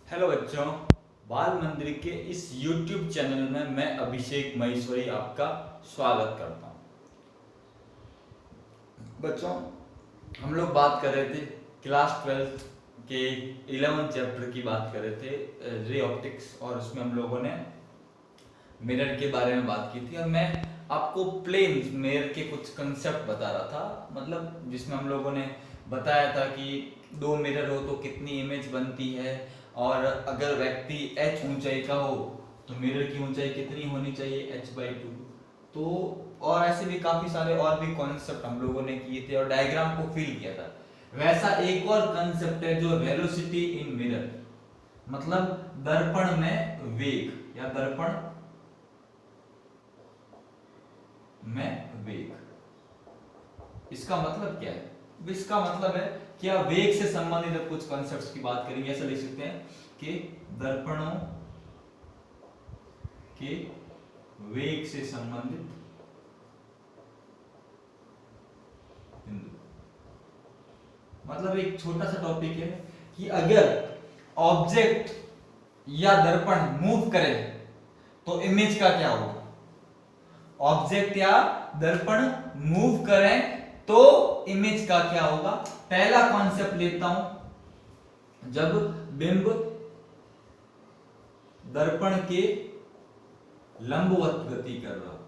Hello बच्चों, बाल मंदिर के इस YouTube चैनल में मैं अभिषेक महेश्वरी आपका स्वागत करता हूँ। बच्चों, हम लोग बात कर रहे थे क्लास 12 के 11 चैप्टर की बात कर रहे थे, रे ऑप्टिक्स, और उसमें हम लोगों ने मिरर के बारे में बात की थी और मैं आपको प्लेन मिरर के कुछ कंसेप्ट बता रहा था, मतलब जिसमें हम लोगों ने बताया था कि दो मिरर हो तो कितनी इमेज बनती है, और अगर व्यक्ति h ऊंचाई का हो तो मिरर की ऊंचाई कितनी होनी चाहिए, h/2। तो और ऐसे भी काफी सारे और भी कॉन्सेप्ट हम लोगों ने किए थे और डायग्राम को फिल किया था। वैसा एक और कंसेप्ट है जो वेलोसिटी इन मिरर, मतलब दर्पण में वेग या दर्पण में वेग। इसका मतलब क्या है? इसका मतलब है कि आप वेग से संबंधित कुछ कॉन्सेप्ट्स की बात करेंगे। ऐसा लिख सकते हैं कि दर्पणों के वेग से संबंधित बिंदु। मतलब एक छोटा सा टॉपिक है कि अगर ऑब्जेक्ट या दर्पण मूव करे तो इमेज का क्या होगा। ऑब्जेक्ट या दर्पण मूव करें तो इमेज का क्या होगा। पहला कॉन्सेप्ट लेता हूं, जब बिंब दर्पण के लंबवत गति कर रहा हो,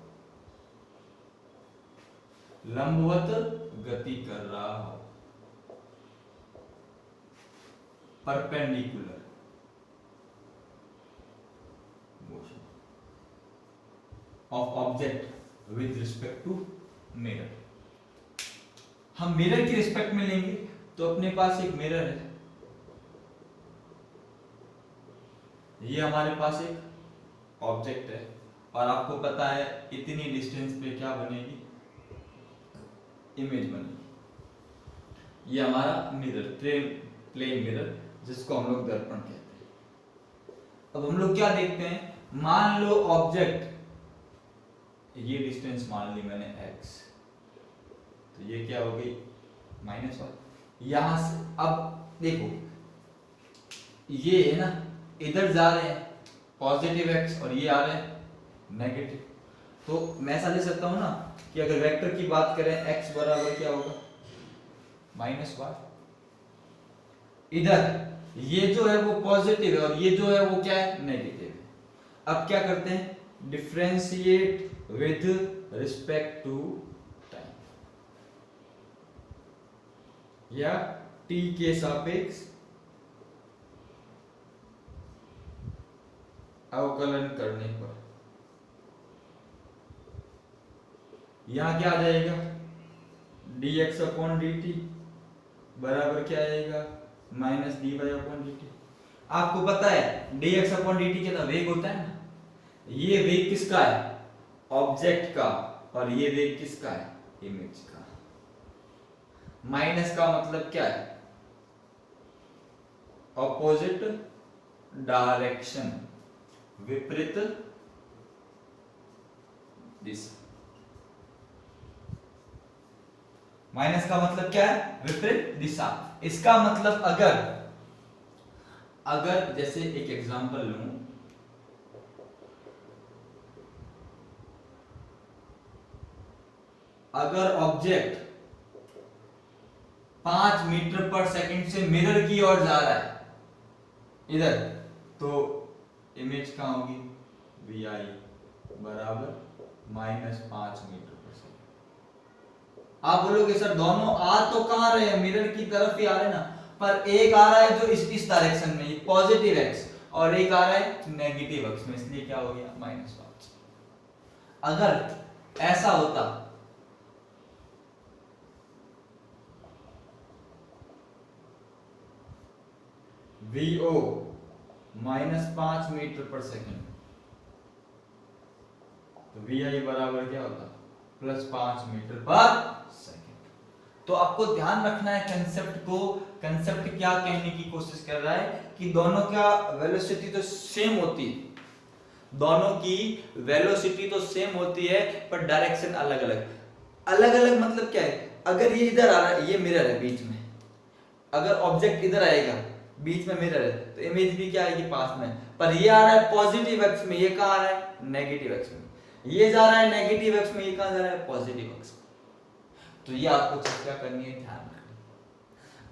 लंबवत गति कर रहा हो, perpendicular motion of object with respect to mirror. हम मिरर की रिस्पेक्ट में लेंगे तो अपने पास एक मिरर है, ये हमारे पास एक ऑब्जेक्ट है और आपको पता है इतनी डिस्टेंस पे क्या बनेगी, इमेज बनेगी। ये हमारा मिरर, प्लेन मिरर, जिसको हम लोग दर्पण कहते हैं। अब हम लोग क्या देखते हैं, मान लो ऑब्जेक्ट, ये डिस्टेंस मान ली मैंने x, तो ये क्या हो गई -1। यहां से अब देखो ये है ना, इधर जा रहे हैं पॉजिटिव x और ये आ रहे हैं नेगेटिव। तो मैं ऐसा ले सकता हूं ना कि अगर वेक्टर की बात करें x बराबर क्या होगा -1। इधर ये जो है वो पॉजिटिव है और ये जो है वो क्या है, नेगेटिव है। अब क्या करते हैं, differentiate with respect to time, या t के सापेक्ष अवकलन करने पर यहां क्या आ जाएगा, dx/dt बराबर क्या आएगा, -dy/dt। आपको पता है dx/dt कितना वेग होता है ना, ये वेग किसका है, ऑब्जेक्ट का, और ये वेग किसका है, इमेज का। माइनस का मतलब क्या है, ऑपोजिट डायरेक्शन, विपरीत दिशा। माइनस का मतलब क्या है, विपरीत दिशा। इसका मतलब अगर जैसे एक एग्जांपल लूं, अगर ऑब्जेक्ट 5 मीटर पर सेकंड से मिरर की ओर जा रहा है इधर, तो इमेज कहां होगी, vi बराबर -5 मीटर पर सेकंड। आप बोलोगे सर दोनों आ तो कहां रहे हैं, मिरर की तरफ ही आ रहे हैं ना, पर एक आ रहा है जो इस डायरेक्शन में पॉजिटिव x और एक आ रहा है नेगेटिव x में, इसलिए क्या हो गया -5। अगर ऐसा होता VO -5 मीटर पर सेकंड, तो VI बराबर क्या होता, +5 मीटर पर सेकंड। तो आपको ध्यान रखना है कंसेप्ट को। कंसेप्ट क्या कहने की कोशिश कर रहा है कि दोनों का वेलोसिटी तो सेम होती है, दोनों की वेलोसिटी तो सेम होती है, पर डायरेक्शन अलग अलग। अलग अलग मतलब क्या है, अगर ये इधर आ रहा है, ये मिरर है बीच में, अगर ऑब्जेक्ट इधर आएगा बीच में मिरर है तो इमेज भी क्या आएगी पास में, पर ये आ रहा है पॉजिटिव एक्स में, ये कहाँ आ रहा है नेगेटिव एक्स में, ये जा रहा है नेगेटिव एक्स में, ये कहाँ जा रहा है पॉजिटिव एक्स में। तो ये आपको चीज क्या करनी है, ध्यान रखना।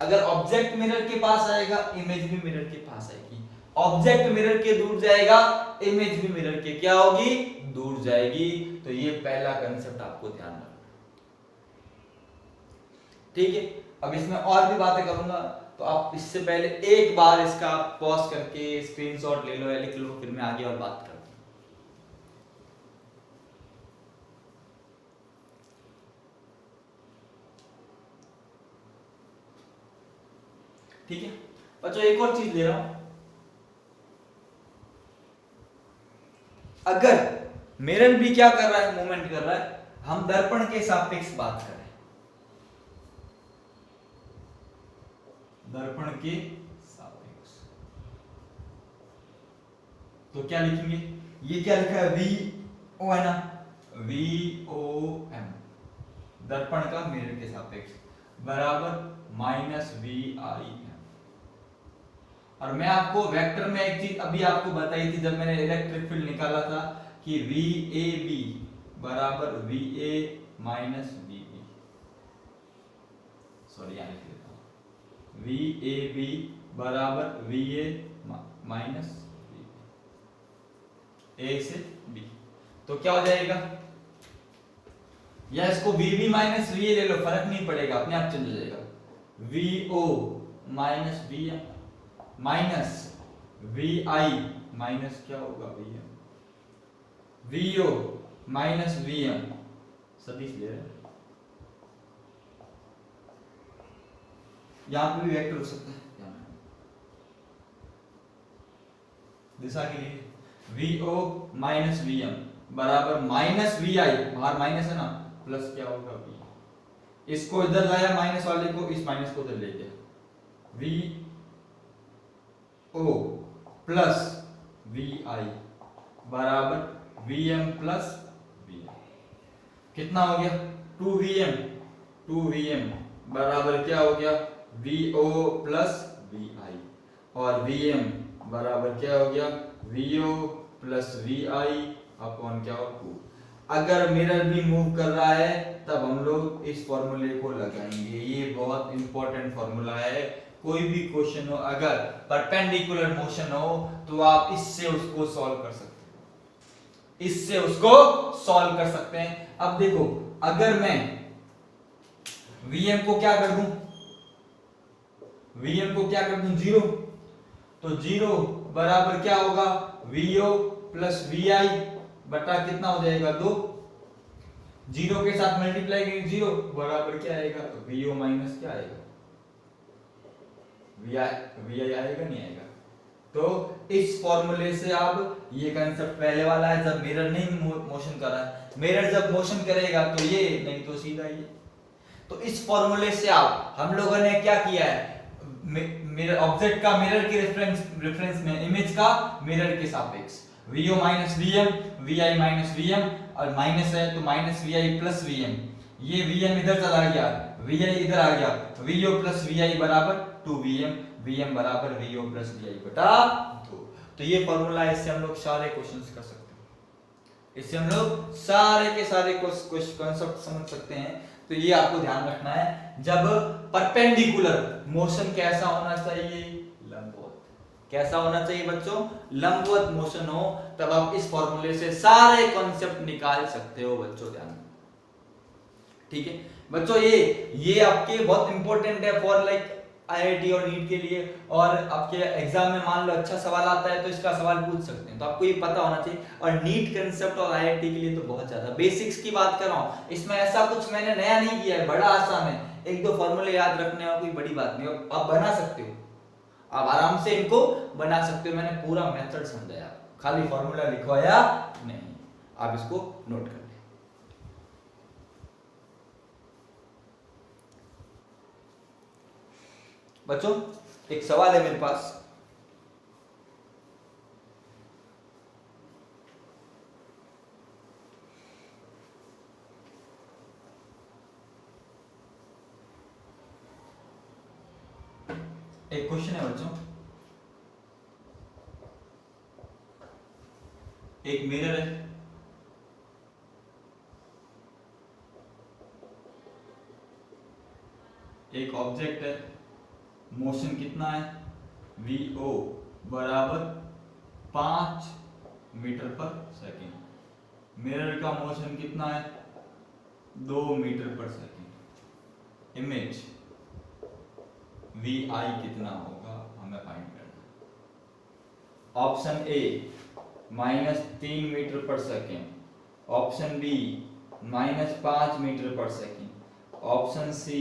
अगर ऑब्जेक्ट मिरर के पास आएगा इमेज भी मिरर के पास आएगी, ऑब्जेक्ट मिरर के दूर जाएगा इमेज भी मिरर के क्या होगी, दूर जाएगी। तो ये पहला कंसेप्ट आपको ध्यान रखना, ठीक है। अब इसमें और भी बातें करूंगा, तो आप इससे पहले एक बार इसका पॉज करके स्क्रीनशॉट ले लो या लिख लो, फिर मैं आगे और बात करता हूं। ठीक है बच्चों, एक और चीज ले रहा हूं, अगर मिरर भी क्या कर रहा है, मूवमेंट कर रहा है, हम दर्पण के सापेक्ष बात कर रहे हैं, दर्पण के सापेक्ष, तो क्या लिखेंगे, ये क्या लिखा है वी ओ है ना, वी ओ एम, दर्पण का मिरर के सापेक्ष बराबर माइनस वी आई एम। और मैं आपको वेक्टर में एक चीज अभी आपको बताई थी जब मैंने इलेक्ट्रिक फील्ड निकाला था कि वी ए बी बराबर V A minus V B, sorry यहाँ लिख लेता हूं, वी ए बी बराबर V A minus V B, A से बी, तो क्या हो जाएगा, या इसको V B minus V A ले लो, फर्क नहीं पड़ेगा, अपने आप चल जाएगा, V O minus V M minus V I minus क्या होगा V M, V O minus V M, सदिश ले रहे हैं, यहां पे भी वेक्टर हो सकता है दिशा के लिए, V O minus V M बराबर माइनस वी आई, बाहर माइनस है ना, प्लस क्या होगा वी, इसको इधर लाया माइनस वाले को, इस माइनस को इधर ले गया, वी ओ प्लस वी आई बराबर वी एम प्लस वी, कितना हो गया 2vm, 2vm बराबर क्या हो गया vo प्लस vi, और vm बराबर क्या हो गया vo प्लस vi अपॉन क्या हो 2। अगर मिरर भी मूव कर रहा है तब हम लोग इस फॉर्मूले को लगाएंगे, ये बहुत इंपॉर्टेंट फॉर्मूला है। कोई भी क्वेश्चन हो, अगर परपेंडिकुलर मोशन हो तो आप इससे उसको सॉल्व कर सकते हैं, इससे उसको सॉल्व कर सकते हैं। अब देखो, अगर मैं Vm को क्या कर दूं, Vm को क्या कर दूं 0, तो 0 बराबर क्या होगा Vo प्लस Vi बटा कितना हो जाएगा 2, 0 के साथ मल्टीप्लाई करेंगे 0 बराबर क्या आएगा Vo माइनस क्या आएगा Vi आएगा नहीं आएगा। तो इस फॉर्मूले से आप ये कंसेप्ट पहले वाला है, जब मिरर नहीं मोशन कर रहा है, मिरर जब मोशन करेगा तो ये, नहीं तो सीधा ये। तो इस फॉर्मूले से आप, हम लोगों ने क्या किया है, मिरर ऑब्जेक्ट का मिरर के रेफरेंस में, इमेज का मिरर के सापेक्ष, Vo minus Vm, Vi minus Vm, और माइनस है तो माइनस Vi प्लस Vm, ये Vm इधर चला गया, Vi इधर आ गया, Vo प्लस Vi बराबर 2Vm, Vm बराबर Vo प्लस Vi बटा 2। तो ये फॉर्मूला है, इससे हम लोग सारे क्वेश्चंस कर सकते हैं, इससे हम लोग सारे के सारे कॉन्सेप्ट समझ सकते हैं। तो ये आपको ध्यान रखना है, जब परपेंडिकुलर मोशन कैसा होना चाहिए, लंबवत। कैसा होना चाहिए बच्चों, लंबवत मोशन हो, तब आप इस फॉर्मूले से सारे कॉन्सेप्ट निकाल सकते हो बच्चों, ध्यान। ठीक है बच्चों, ये आपके बहुत इंपॉर्टेंट है फॉर लाइक आईआईटी और नीट के लिए, और आपके एग्जाम में मान लो अच्छा सवाल आता है तो इसका सवाल पूछ सकते हैं, तो आपको ये पता होना चाहिए। और नीट कंसेप्ट और आईआईटी के लिए तो बहुत ज्यादा बेसिक्स की बात कर रहा हूँ, इसमें ऐसा कुछ मैंने नया नहीं किया है, बड़ा आसान है, एक दो फॉर्मूले याद रखने और कोई बड़ी बात नहीं, आप बना सकते हो, आप आराम से इनको बना सकते हो। मैंने पूरा मेथड समझाया, खाली फॉर्मूला लिखवाया नहीं, आप इसको नोट कर। बच्चों एक सवाल है मेरे पास, एक क्वेश्चन है बच्चों, एक मिरर है, एक ऑब्जेक्ट है, मोशन कितना है vo बराबर 5 मीटर पर सेकेंड। मिरर का मोशन कितना है 2 मीटर पर सेकेंड। इमेज vi कितना होगा हमें फाइंड करना। ऑप्शन ए -3 मीटर पर सेकेंड, ऑप्शन बी -5 मीटर पर सेकेंड, ऑप्शन सी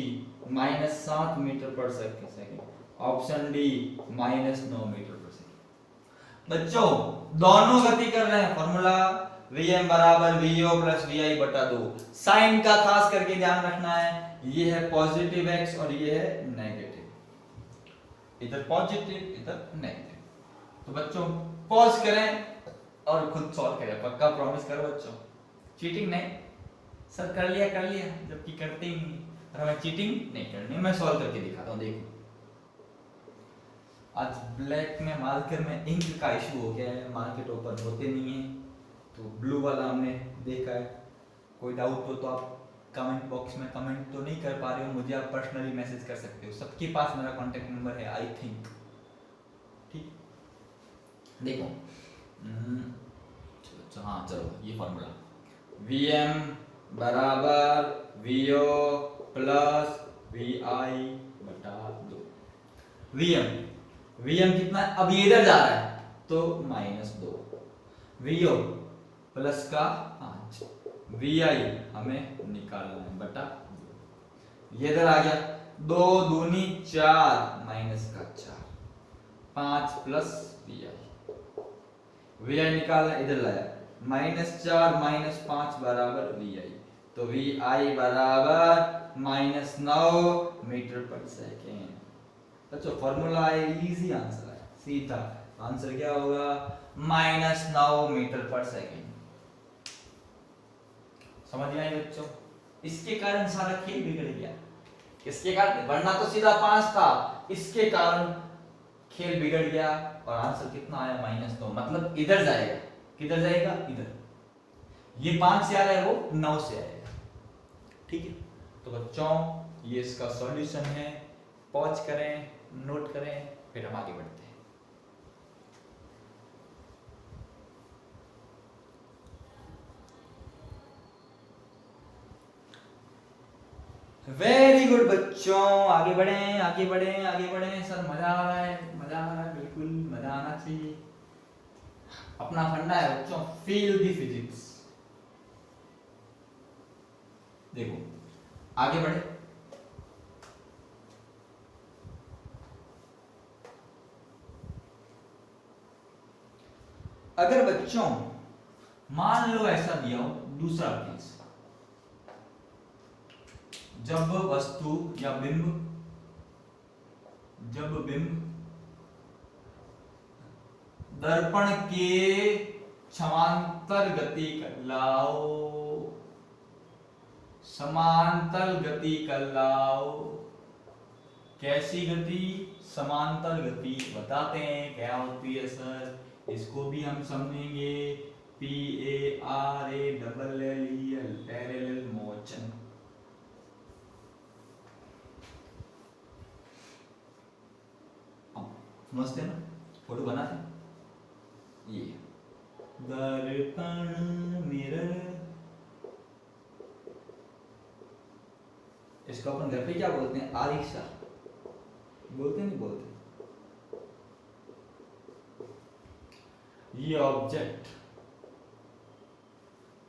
-7 मीटर पर सेकेंड, ऑप्शन डी -9 मीटर पर सेकेंड। बच्चों दोनों गति कर रहे हैं, फॉर्मूला Vm बराबर Vo प्लस Vi बटा 2। साइन का खास करके ध्यान रखना है, ये है पॉजिटिव x और ये है नेगेटिव, इधर पॉजिटिव इधर नेगेटिव। तो बच्चों पॉज करें और खुद सॉल्व करें, पक्का प्रॉमिस करो बच्चों, चीटिंग नहीं। सर कर लिया जबकि करते ही नहीं, और हमें चीटिंग नहीं करनी। मैं सॉल्व करके दिखाता हूँ, देखो। आज ब्लैक में मार्कर में इंक का इशू हो गया है, मार्केट ओपन होते नहीं है, तो ब्लू वाला हमने देखा है। कोई डाउट हो तो आप कमेंट बॉक्स में कमेंट तो नहीं कर पा रहे हो, मुझे आप पर्सनली मैसेज कर सकते हो, सबके पास मेरा कांटेक्ट नंबर है आई थिंक। ठीक, देखो हाँ चलो, ये फॉर्मूला Vm बराबर Vo प्लस Vi बटा 2। Vm कितना है, अब ये इधर जा रहा है तो -2, Vo प्लस का 5, Vi हमें निकालना है बटा 2। ये इधर आ गया, 2 दूनी 4 माइनस का 4, 5 प्लस Vi निकालना, इधर लाया -4 -5 बराबर Vi, तो Vi बराबर -9 मीटर पर सेकेंड। बच्चों फॉर्मूला है, इजी आंसर है, सीधा आंसर क्या होगा -9 मीटर पर सेकेंड। समझ में आई बच्चों? इसके कारण सारा खेल बिगड़ गया, इसके कारण, वरना तो सीधा 5 था, इसके कारण खेल बिगड़ गया और आंसर कितना आया -9। मतलब इधर जाएगा, किधर जाएगा इधर, ये 5 से आ रहा है वो 9 से आएगा। ठीक है, तो बच्चों ये इसका सॉल्यूशन है, पॉज करें, नोट करें, फिर हम आगे बढ़ते हैं। वेरी गुड बच्चों, आगे बढ़ें आगे बढ़ें आगे बढ़ें। सर मजा आ रहा है, मजा आ रहा है, बिल्कुल मजा आना चाहिए। अपना फंडा है बच्चों, फील दी फिजिक्स। देखो आगे बढ़े, अगर बच्चों मान लो ऐसा दिया हो, दूसरा केस, जब वस्तु या बिंब, जब बिंब दर्पण के समांतर गति कर लाओ, समांतर गति कर लाओ। कैसी गति? समांतर गति। बताते हैं क्या होती है सर, इसको भी हम समझेंगे। PARALLEL, parallel motion. समझते हैं ना, फोटो बनाते हैं, ये दर्पण मिरर, इसको अपन घर पे क्या बोलते हैं, आरिशा बोलते नहीं बोलते। ये ऑब्जेक्ट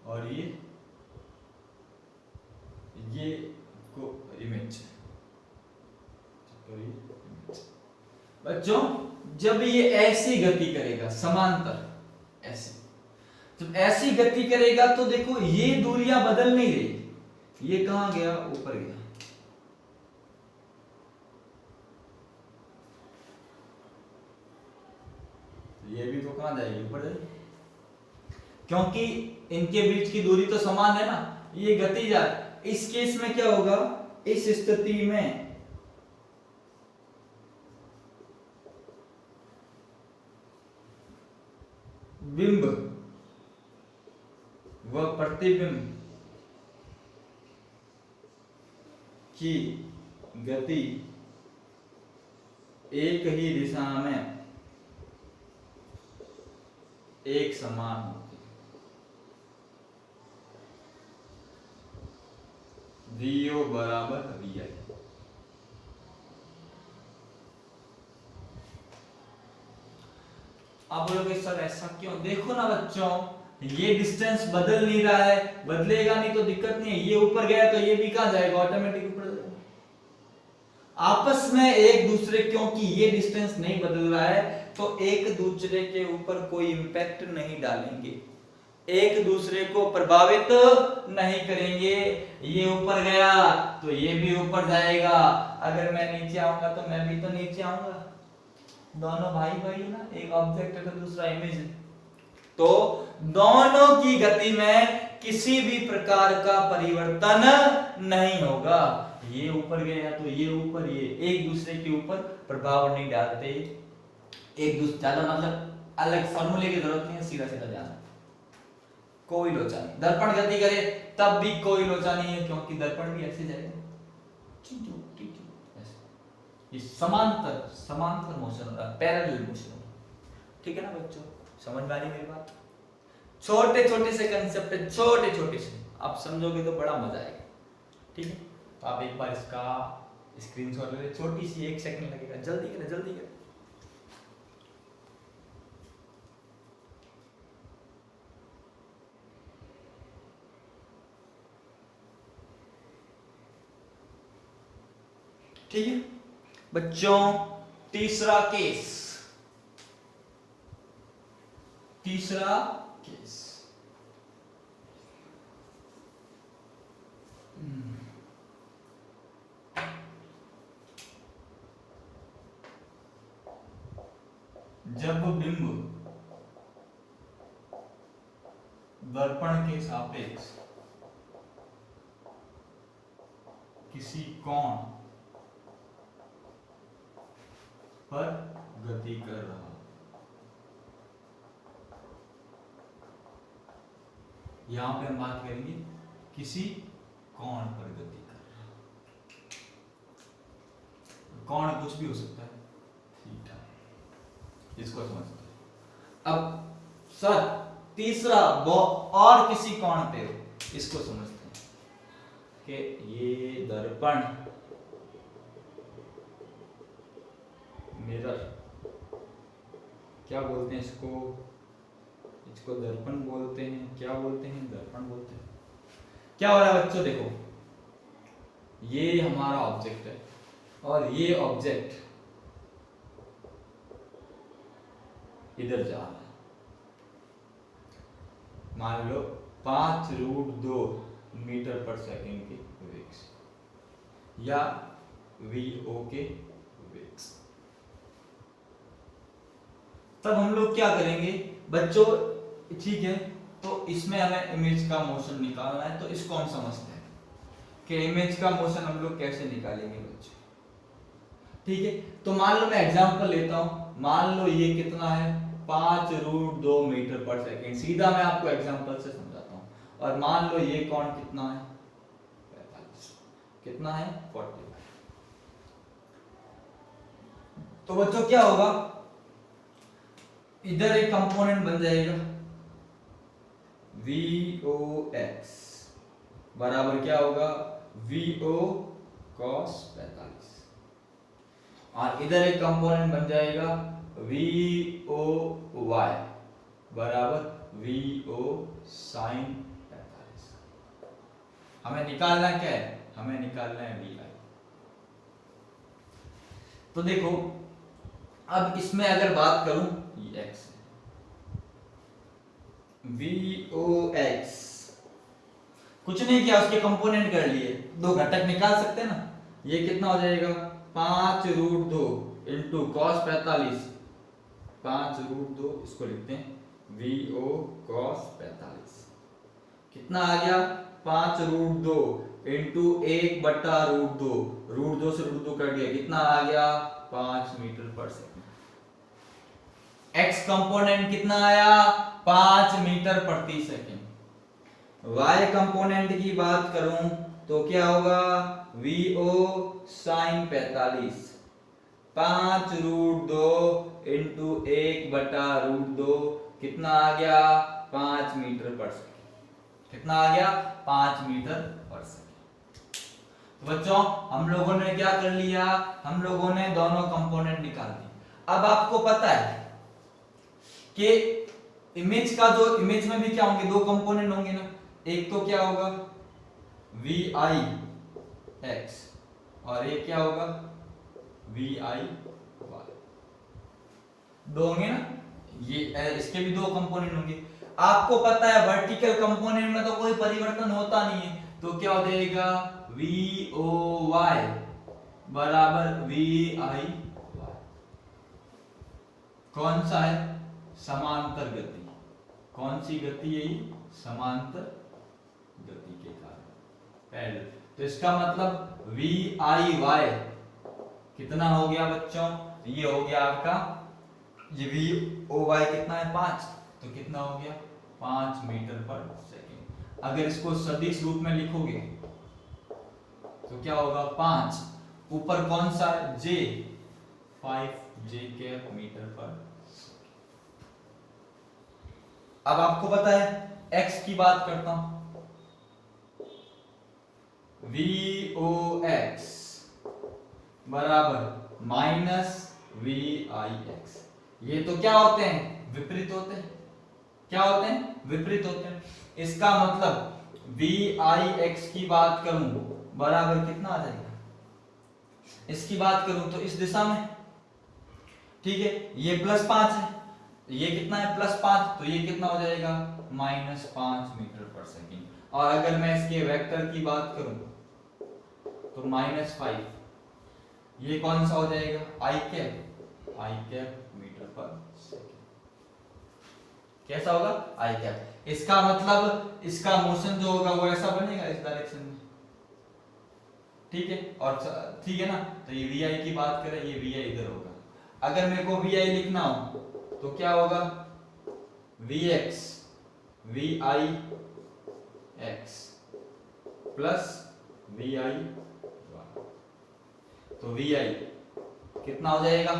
और ये को इमेज। बच्चों जब ये ऐसी गति करेगा, समांतर ऐसे, जब ऐसी गति करेगा तो देखो ये दूरियां बदल नहीं रही, ये कहां गया, ऊपर गया, ये भी तो कहां जाएगी, ऊपर जाएगी, क्योंकि इनके बीच की दूरी तो समान है ना, ये गति जा। इस केस में क्या होगा, इस स्थिति में बिंब वह प्रतिबिंब की गति एक ही दिशा में एक समान होती है। VO बराबर VI। आप बोलोगे सर ऐसा क्यों? देखो ना बच्चों, ये डिस्टेंस बदल नहीं रहा है, बदलेगा नहीं तो दिक्कत नहीं है। ये ऊपर गया तो ये भी कहां जाएगा? ऑटोमेटिक ऊपर जाएगा। आपस में एक दूसरे, क्योंकि ये डिस्टेंस नहीं बदल रहा है तो एक दूसरे के ऊपर कोई इंपैक्ट नहीं डालेंगे, एक दूसरे को प्रभावित नहीं करेंगे। ये ऊपर गया तो ये भी ऊपर जाएगा, अगर मैं नीचे आऊंगा तो मैं भी तो नीचे आऊंगा। दोनों भाई भाई है ना, एक ऑब्जेक्ट है तो दूसरा इमेज है, तो दोनों की गति में किसी भी प्रकार का परिवर्तन नहीं होगा। ये ऊपर गया तो ये ऊपर, ये एक दूसरे के ऊपर प्रभाव नहीं डालते। एक दूसरे ज्यादा मतलब अलग फॉर्मूले की जरूरत नहीं है, सीधा सीधा जाना, कोई लोचा नहीं। दर्पण गति करे तब भी कोई लोचा नहीं है, क्योंकि दर्पण भी ऐसे जाएगा, ये समांतर समांतर मोशन हो रहा है, पैरेलल मोशन हो रहा है। ठीक है ना बच्चों, समझ में आ रही मेरी बात? छोटे छोटे से कंसेप्ट है, छोटे छोटे से, आप समझोगे तो बड़ा मजा आएगा। ठीक है, तो आप एक बार इसका स्क्रीनशॉट ले, छोटी सी 1 सेकंड लगेगा, जल्दी करें जल्दी करें। ठीक है बच्चों, तीसरा केस, तीसरा केस, जब बिंब दर्पण के सापेक्ष किसी कोण पर गति कर रहा, यहां पे हम बात करेंगे किसी कोण पर गति कर रहा। कोण कुछ भी हो सकता है, थीटा, इसको समझते हैं। अब सर तीसरा वो और किसी कोण पे हो, इसको समझते हैं कि ये दर्पण, मिरर, क्या बोलते हैं इसको? इसको दर्पण बोलते हैं, क्या बोलते हैं? दर्पण बोलते हैं। क्या हो रहा है बच्चों? देखो, ये हमारा ऑब्जेक्ट है और ये ऑब्जेक्ट इधर जा रहा है। मान लो 5√2 मीटर पर सेकंड के वेग से, या VO के वेग से। तब हम लोग क्या करेंगे बच्चों? ठीक है, तो इसमें हमें इमेज का मोशन निकालना है, तो इसको हम समझते हैं कि इमेज का मोशन हम लोग कैसे निकालेंगे बच्चों। ठीक है, तो मान लो मैं एग्जांपल लेता हूं, मान लो ये कितना है? 5√2 मीटर पर सेकंड। सीधा मैं आपको एग्जांपल से समझाता हूं। और मान लो ये कोण कितना है? 45। कितना है? 45। तो बच्चों क्या होगा? इधर एक कंपोनेंट बन जाएगा VOX बराबर क्या होगा? VO cos 45। और इधर एक कंपोनेंट बन जाएगा VOY बराबर VO sin 45। हमें निकालना क्या है? हमें निकालना है VI। तो देखो, अब इसमें अगर बात करूं, ये x है, VOX कुछ नहीं किया, उसके कंपोनेंट कर लिए, दो घटक निकाल सकते हैं ना। ये कितना हो जाएगा? 5√2 इंटू cos 45, 5√2, इसको लिखते हैं VO cos 45। कितना आ गया? 5√2 इंटू 1/√2, √2 से √2 कट गया, कितना आ गया? 5 मीटर पर सेकंड। x कंपोनेंट कितना आया? 5 मीटर प्रति सेकंड। y कंपोनेंट की बात करूं तो क्या होगा, VO साइन 45, 5√2 इंटू 1/√2 कितना आ गया, 5 मीटर पर सेकेंड। कितना आ गया, 5 मीटर पर सेकेंड। तो बच्चों हम लोगों ने क्या कर लिया, हम लोगों ने दोनों कंपोनेंट निकाल दिए। अब आपको पता है कि इमेज का जो इमेज में भी क्या होंगे, दो कंपोनेंट होंगे ना, एक तो क्या होगा VI x और एक क्या होगा VI y, दो होंगे ना, ये इसके भी दो कंपोनेंट होंगे। आपको पता है वर्टिकल कंपोनेंट में तो कोई परिवर्तन होता नहीं है, तो क्या हो जाएगा VOY बराबर VI y। कौन सा है, समांतर गति। कौन सी गति है ये, समांतर गति के कारण पहले। तो इसका मतलब VIY कितना हो गया बच्चों, ये हो गया आपका, ये VOY कितना है 5, तो कितना हो गया 5 मीटर पर सेकेंड। अगर इसको सदिश रूप में लिखोगे तो क्या होगा 5, ऊपर कौन सा J, 5J कैप मीटर पर सेकेंड। अब आपको पता है x की बात करता हूं, VOX बराबर माइनस VIX। ये तो क्या होते हैं, विपरीत होते हैं। क्या होते हैं, विपरीत होते हैं। इसका मतलब VIX की बात करूं बराबर कितना आ जाएगा, इसकी बात करूं तो इस दिशा में, ठीक है, ये +5 है, ये कितना है +5, तो ये कितना हो जाएगा -5 मीटर पर सेकेंड। और अगर मैं इसके वेक्टर की बात करूं तो -5, ये कौन सा हो जाएगा I कैप मीटर पर सेकेंड। कैसा होगा I कैप। इसका मतलब इसका मोशन जो होगा वो ऐसा बनेगा इस डायरेक्शन में, ठीक है, और ठीक है ना। तो ये VI की बात करें, ये VI इधर होगा। अगर मेरे को VI लिखना हो तो क्या होगा VX VIX प्लस VI, तो VI कितना हो जाएगा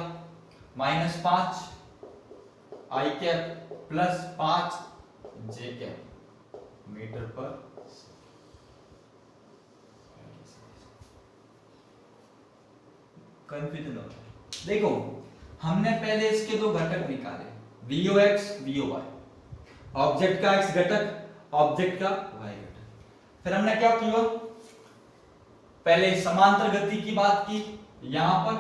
-5 I cap plus 5 J cap meter पर। कंफ्यूजन होता है। देखो हमने पहले इसके दो घटक निकाले, VOX VOY, ऑब्जेक्ट का x घटक, ऑब्जेक्ट का y घटक। फिर हमने क्या किया, पहले समांतर गति की बात की, यहां पर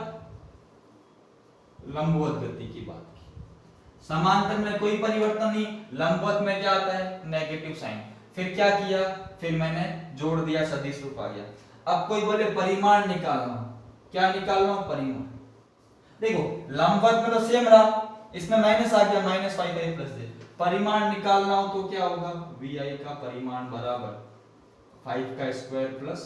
लंबवत गति की बात की। समांतर में कोई परिवर्तन नहीं, लंबवत में क्या आता है नेगेटिव साइन। फिर क्या किया, फिर मैंने जोड़ दिया, सदिश रूप आ गया। अब कोई बोले परिमाण निकालना, क्या निकालना, परिमाण। देखो लंबवत में तो सेम रहा, इसमें माइनस आ गया, -5 प्लस j। परिमाण निकालना हो तो क्या होगा, VI का परिमाण बराबर 5 का स्क्वायर प्लस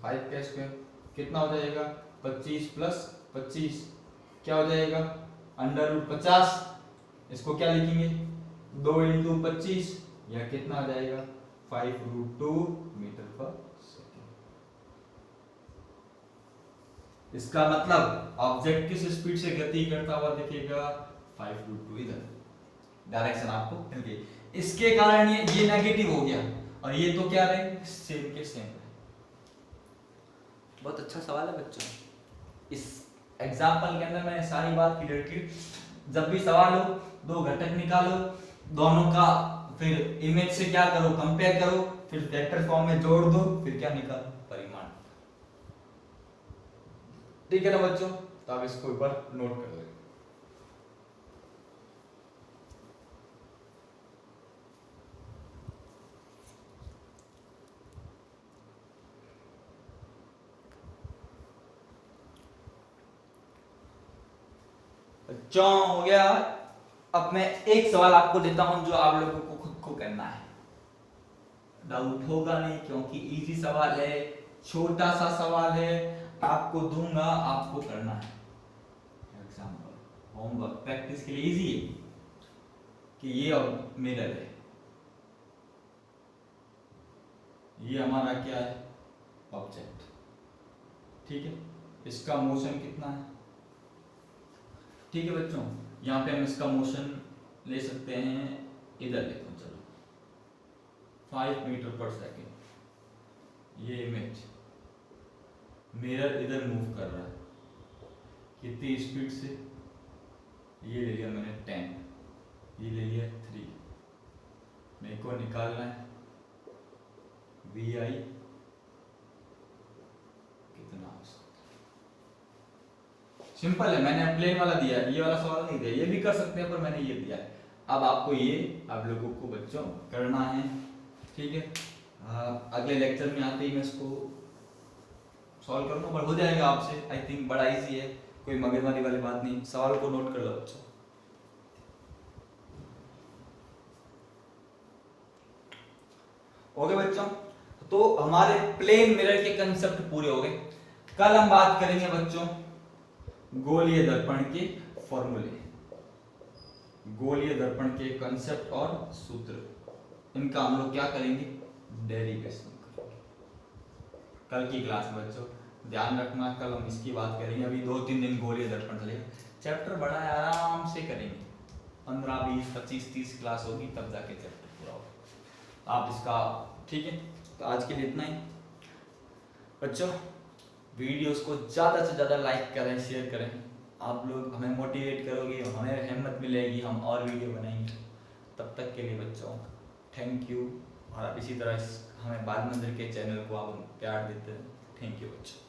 5 का स्क्वायर, कितना हो जाएगा 25 प्लस 25 क्या हो जाएगा √50। इसको क्या लिखेंगे 2 इंटू 25, या कितना आ जाएगा 5√2 मीटर पर सेकेंड। इसका मतलब ऑब्जेक्ट किस स्पीड से गति करता हुआ दिखेगा 5√2, इधर डायरेक्शन आपको मिल गई। इसके कारण ये नेगेटिव हो गया, और ये तो क्या रहे सेम के सेम रहे। बहुत अच्छा सवाल है बच्चों। इस एग्जाम्पल के अंदर मैंने सारी बात क्लियर की। जब भी सवाल हो, दो घटक निकालो, दोनों का फिर इमेज से क्या करो, कंपेयर करो, फिर वेक्टर फॉर्म में जोड़ दो, फिर क्या निकालो, परिमाण। ठीक है ना बच्चों, तो आप इसको एक बार नोट कर लो। बच्चों हो गया। अब मैं एक सवाल आपको देता हूं जो आप लोगों को खुद को करना है। डाउट होगा नहीं क्योंकि इजी सवाल है, छोटा सा सवाल है, आपको दूंगा, आपको करना है। एग्जांपल होमवर्क प्रैक्टिस के लिए इजी है कि ये और मिरर है, ये हमारा क्या है, ऑब्जेक्ट, ठीक है। इसका मोशन कितना है, ठीक है बच्चों। यहाँ पे हम इसका मोशन ले सकते हैं, इधर देखो चलो 5 मीटर पर सेकेंड। ये इमेज मिरर इधर मूव कर रहा है, कितनी स्पीड से, ये ले लिया मैंने 10, ये ले लिया 3। मेरे को निकालना है वी आई कितना। सिंपल है, मैंने प्लेन वाला दिया है, ये वाला सवाल नहीं दिया, ये भी कर सकते हैं पर मैंने ये दिया है। अब आपको ये आप लोगों को बच्चों करना है, ठीक है। अगले लेक्चर में आते ही मैं इसको सॉल्व करूंगा, पर हो जाएगा आपसे, आई थिंक बड़ा इजी है, कोई मगजमारी वाली बात नहीं। सवाल को नोट कर लो बच्चों। ओके बच्चों, तो हमारे प्लेन मिरर के कंसेप्ट पूरे हो गए। कल हम बात करेंगे बच्चों गोलीय दर्पण के फॉर्मूले, गोलीय दर्पण के कंसेप्ट और सूत्र, इनका हम लोग क्या करेंगे, डेरिवेशन करेंगे कल की क्लास में बच्चों। ध्यान रखना, कल हम इसकी बात करेंगे। अभी 2-3 दिन गोलीय दर्पण चलेगा, चैप्टर बड़ा है, आराम से करेंगे। 15, 20, 25, 30 क्लास होगी तब जाके चैप्टर पूरा होगा। आप इसका, ठीक है। तो आज के लिए इतना ही बच्चों। वीडियोस को ज़्यादा से ज़्यादा लाइक करें, शेयर करें। आप लोग हमें मोटिवेट करोगे, हमें हिम्मत मिलेगी, हम और वीडियो बनाएंगे। तब तक के लिए बच्चों थैंक यू। और आप इसी तरह हमें बाल मंदिर के चैनल को आप प्यार देते हैं। थैंक यू बच्चों।